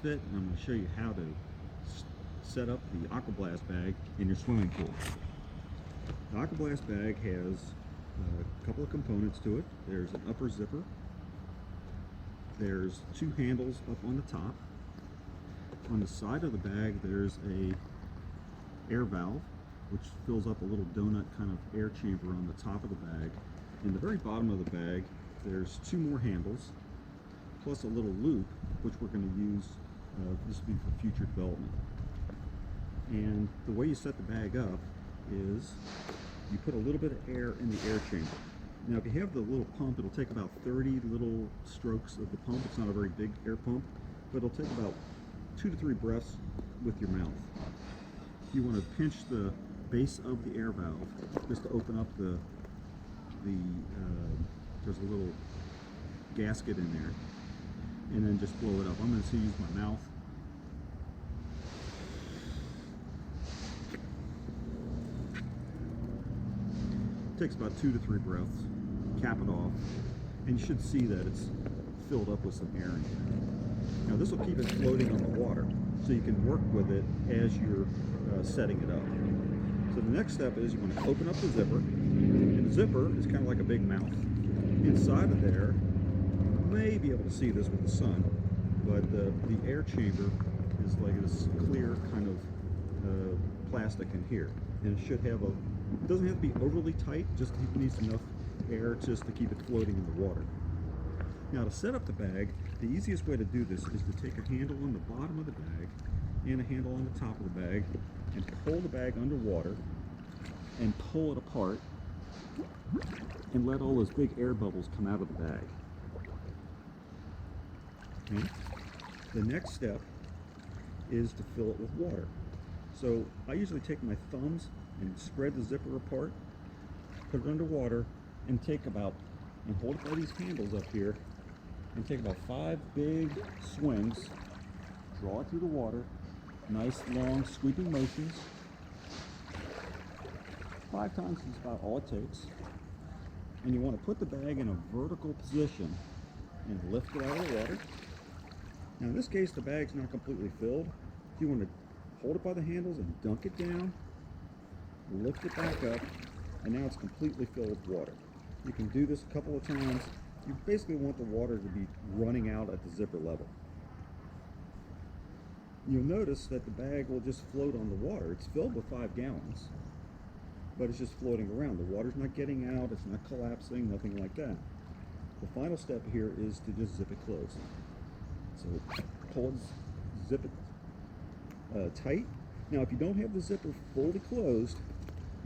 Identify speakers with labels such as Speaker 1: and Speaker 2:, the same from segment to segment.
Speaker 1: AquaBlastFit, and I'm going to show you how to set up the AquaBlast bag in your swimming pool. The AquaBlast bag has a couple of components to it. There's an upper zipper. There's two handles up on the top. On the side of the bag there's a air valve which fills up a little donut kind of air chamber on the top of the bag. In the very bottom of the bag there's two more handles plus a little loop which we're going to use, this will be for future development. And the way you set the bag up is you put a little bit of air in the air chamber. Now if you have the little pump, it'll take about 30 little strokes of the pump. It's not a very big air pump, but it'll take about 2 to 3 breaths with your mouth. You want to pinch the base of the air valve just to open up there's a little gasket in there, and then just blow it up. I'm going to use my mouth. It takes about 2 to 3 breaths. Cap it off, and you should see that it's filled up with some air in here. Now this will keep it floating on the water, so you can work with it as you're setting it up. So the next step is you want to open up the zipper, and the zipper is kind of like a big mouth. Inside of there, you may be able to see this with the sun, but the air chamber is like this clear kind of plastic in here, and it should have it doesn't have to be overly tight, just it needs enough air just to keep it floating in the water. Now to set up the bag, the easiest way to do this is to take a handle on the bottom of the bag and a handle on the top of the bag and pull the bag underwater and pull it apart and let all those big air bubbles come out of the bag. Okay. The next step is to fill it with water. So I usually take my thumbs and spread the zipper apart, put it underwater, and hold it by these handles up here, and take about 5 big swings, draw it through the water, nice long sweeping motions. 5 times is about all it takes. And you want to put the bag in a vertical position and lift it out of the water. Now in this case the bag's not completely filled. You want to hold it by the handles and dunk it down, lift it back up, and now it's completely filled with water. You can do this a couple of times. You basically want the water to be running out at the zipper level. You'll notice that the bag will just float on the water. It's filled with 5 gallons, but it's just floating around. The water's not getting out, it's not collapsing, nothing like that. The final step here is to just zip it closed. So pull it, zip it tight. Now if you don't have the zipper fully closed,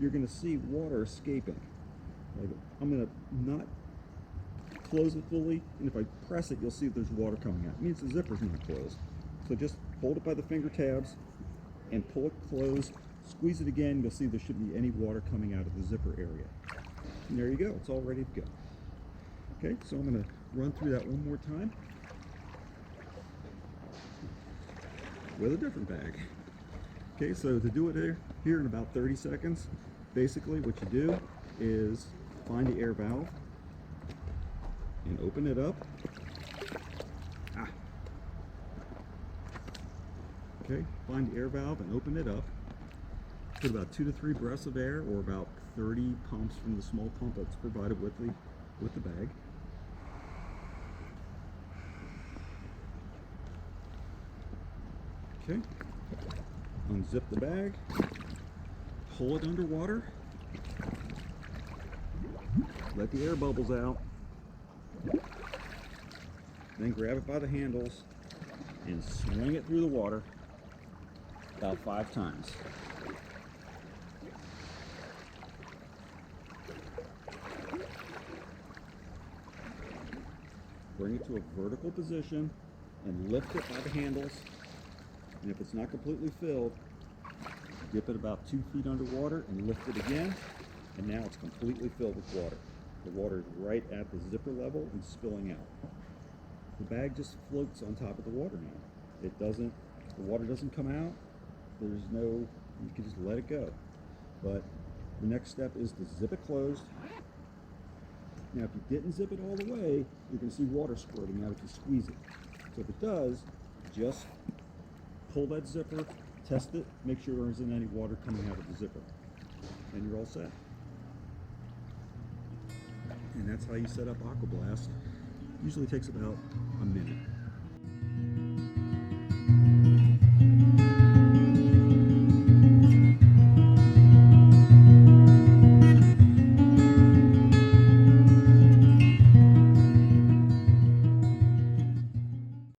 Speaker 1: you're going to see water escaping. I'm going to not close it fully, and if I press it, you'll see there's water coming out. It means the zipper's not closed. So just hold it by the finger tabs and pull it closed. Squeeze it again, you'll see there shouldn't be any water coming out of the zipper area. And there you go, it's all ready to go. Okay, so I'm going to run through that one more time with a different bag. Okay, so to do it here in about 30 seconds, basically what you do is find the air valve and open it up. Okay, find the air valve and open it up. Put about 2 to 3 breaths of air, or about 30 pumps from the small pump that's provided with the bag. Okay, unzip the bag, pull it underwater, let the air bubbles out, then grab it by the handles and swing it through the water about 5 times. Bring it to a vertical position and lift it by the handles. And if it's not completely filled, dip it about 2 feet underwater and lift it again. And now it's completely filled with water. The water is right at the zipper level and spilling out. The bag just floats on top of the water now. The water doesn't come out. You can just let it go. But the next step is to zip it closed. Now if you didn't zip it all the way, you can see water squirting out if you squeeze it. So if it does, just pull that zipper, test it, make sure there isn't any water coming out of the zipper, and you're all set. And that's how you set up AquaBlast. Usually takes about a minute.